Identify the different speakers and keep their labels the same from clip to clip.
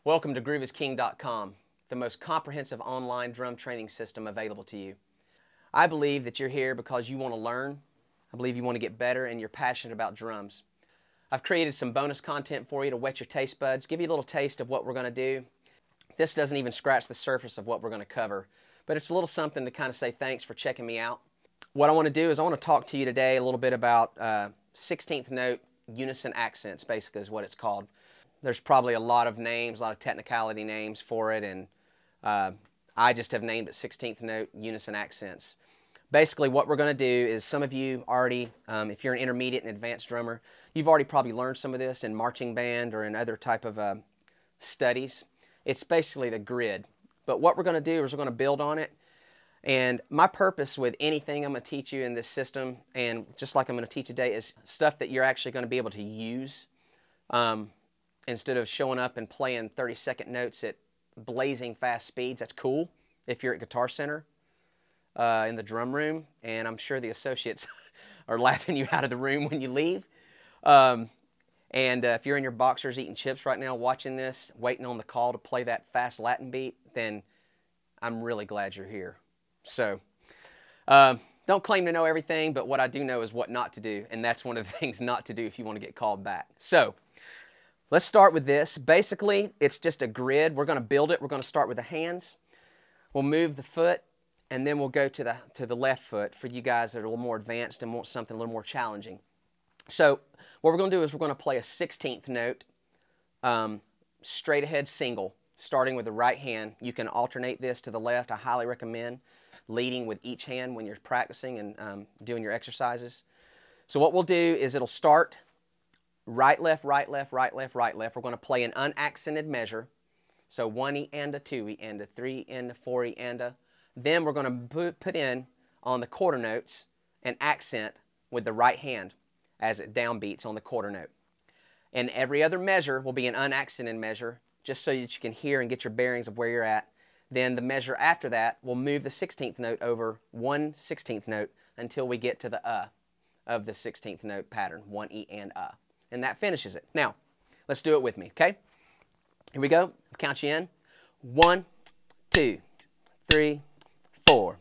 Speaker 1: Welcome to GrooveIsKing.com, the most comprehensive online drum training system available to you. I believe that you're here because you want to learn. I believe you want to get better and you're passionate about drums. I've created some bonus content for you to whet your taste buds, give you a little taste of what we're going to do. This doesn't even scratch the surface of what we're going to cover, but it's a little something to kind of say thanks for checking me out. What I want to do is I want to talk to you today a little bit about 16th note unison accents, basically is what it's called. There's probably a lot of names, a lot of technicality names for it, and I just have named it 16th note unison accents. Basically what we're going to do is, some of you already, if you're an intermediate and advanced drummer, you've already probably learned some of this in marching band or in other type of studies. It's basically the grid. But what we're going to do is we're going to build on it. And my purpose with anything I'm going to teach you in this system, and just like I'm going to teach today, is stuff that you're actually going to be able to use. Instead of showing up and playing 30-second notes at blazing fast speeds. That's cool if you're at Guitar Center in the drum room, and I'm sure the associates are laughing you out of the room when you leave. If you're in your boxers eating chips right now watching this, waiting on the call to play that fast Latin beat, then I'm really glad you're here. So, don't claim to know everything, but what I do know is what not to do, and that's one of the things not to do if you want to get called back. So, let's start with this. Basically, it's just a grid. We're going to build it. We're going to start with the hands. We'll move the foot, and then we'll go to the left foot for you guys that are a little more advanced and want something a little more challenging. So what we're going to do is we're going to play a 16th note straight ahead single, starting with the right hand. You can alternate this to the left. I highly recommend leading with each hand when you're practicing and doing your exercises. So what we'll do is it'll start right, left, right, left, right, left, right, left. We're going to play an unaccented measure. So 1 E and a 2 E and a 3 E and a 4 E and a. Then we're going to put in on the quarter notes an accent with the right hand as it downbeats on the quarter note. And every other measure will be an unaccented measure, just so that you can hear and get your bearings of where you're at. Then the measure after that will move the 16th note over 1 16th note until we get to the of the 16th note pattern, 1 E and a. And that finishes it. Now, let's do it with me, okay? Here we go. I'll count you in. 1, 2, 3, 4.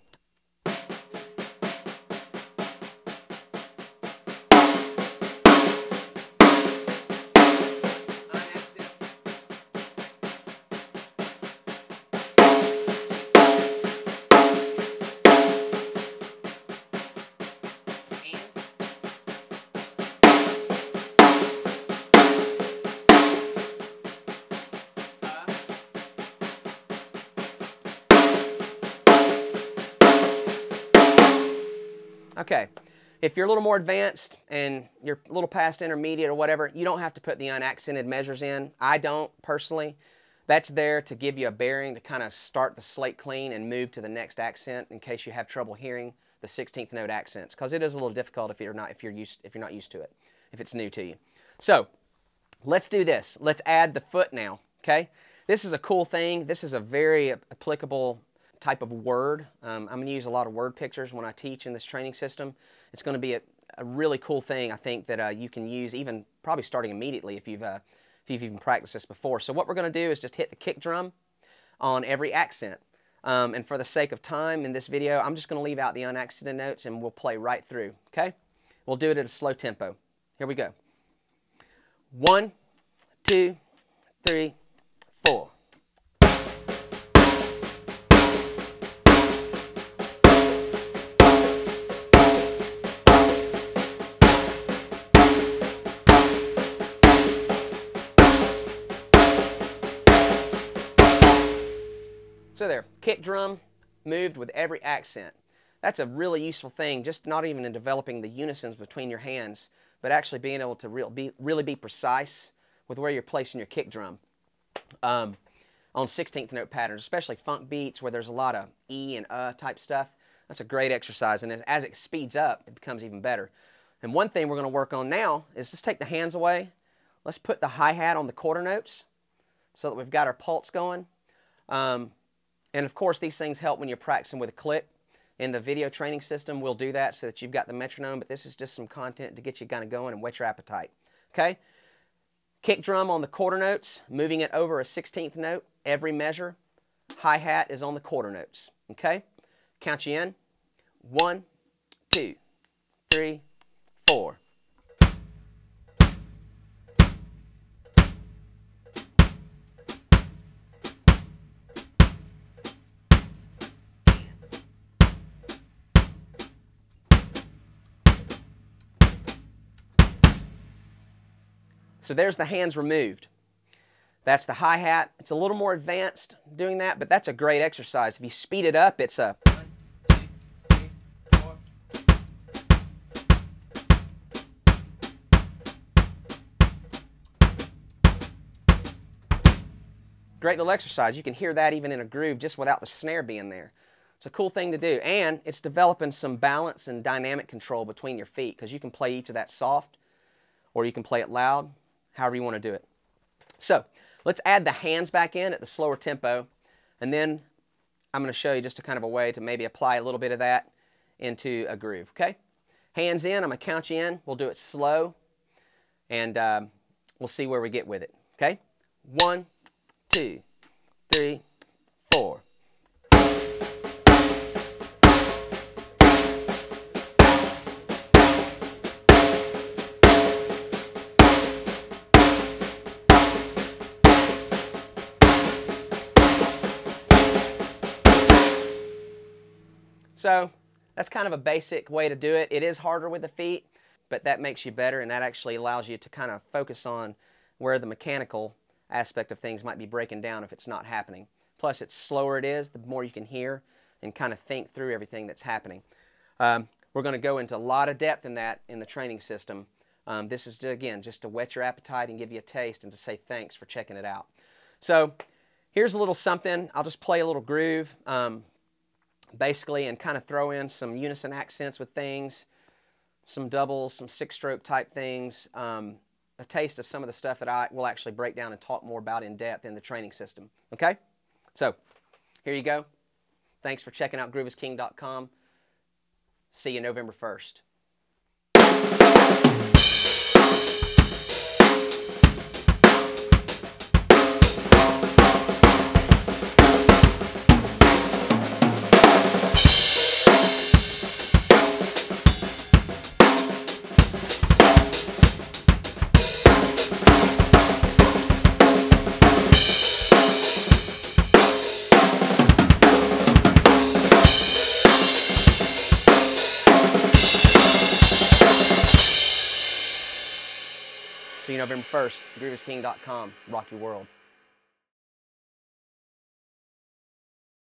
Speaker 1: Okay, if you're a little more advanced and you're a little past intermediate or whatever, you don't have to put the unaccented measures in. I don't, personally. That's there to give you a bearing to kind of start the slate clean and move to the next accent in case you have trouble hearing the 16th note accents, because it is a little difficult if you're not used to it, if it's new to you. So, let's do this. Let's add the foot now, okay? This is a cool thing. This is a very applicable type of word. I'm going to use a lot of word pictures when I teach in this training system. It's going to be a really cool thing, I think, that you can use even probably starting immediately if you've even practiced this before. So what we're going to do is just hit the kick drum on every accent. And for the sake of time in this video, I'm just going to leave out the unaccented notes and we'll play right through, okay? We'll do it at a slow tempo. Here we go. 1, 2, 3, 4. So there, kick drum moved with every accent. That's a really useful thing, just not even in developing the unisons between your hands, but actually being able to really be precise with where you're placing your kick drum on 16th note patterns, especially funk beats where there's a lot of E and type stuff. That's a great exercise, and as it speeds up, it becomes even better. And one thing we're going to work on now is just take the hands away. Let's put the hi-hat on the quarter notes so that we've got our pulse going. And of course, these things help when you're practicing with a click. In the video training system, we'll do that so that you've got the metronome, but this is just some content to get you kind of going and whet your appetite. Okay? Kick drum on the quarter notes, moving it over a 16th note every measure. Hi-hat is on the quarter notes. Okay? Count you in. 1, 2, 3, 4. So there's the hands removed. That's the hi-hat. It's a little more advanced doing that, but that's a great exercise. If you speed it up, it's a 1, 2, 3, 4. Great little exercise. You can hear that even in a groove just without the snare being there. It's a cool thing to do, and it's developing some balance and dynamic control between your feet, because you can play each of that soft or you can play it loud, however you want to do it. So let's add the hands back in at the slower tempo, and then I'm going to show you just a kind of a way to maybe apply a little bit of that into a groove. Okay? Hands in, I'm going to count you in. We'll do it slow, and we'll see where we get with it. Okay? 1, 2, 3, 4. So that's kind of a basic way to do it. It is harder with the feet, but that makes you better, and that actually allows you to kind of focus on where the mechanical aspect of things might be breaking down if it's not happening. Plus, it's slower it is, the more you can hear and kind of think through everything that's happening. We're going to go into a lot of depth in that in the training system. This is, again, just to whet your appetite and give you a taste and to say thanks for checking it out. So here's a little something. I'll just play a little groove. Basically, and kind of throw in some unison accents with things, some doubles, some six-stroke type things, a taste of some of the stuff that I will actually break down and talk more about in depth in the training system. Okay? So, here you go. Thanks for checking out GrooveIsKing.com. See you November 1st. See you November 1st. GrooveIsKing.com. Rock your world.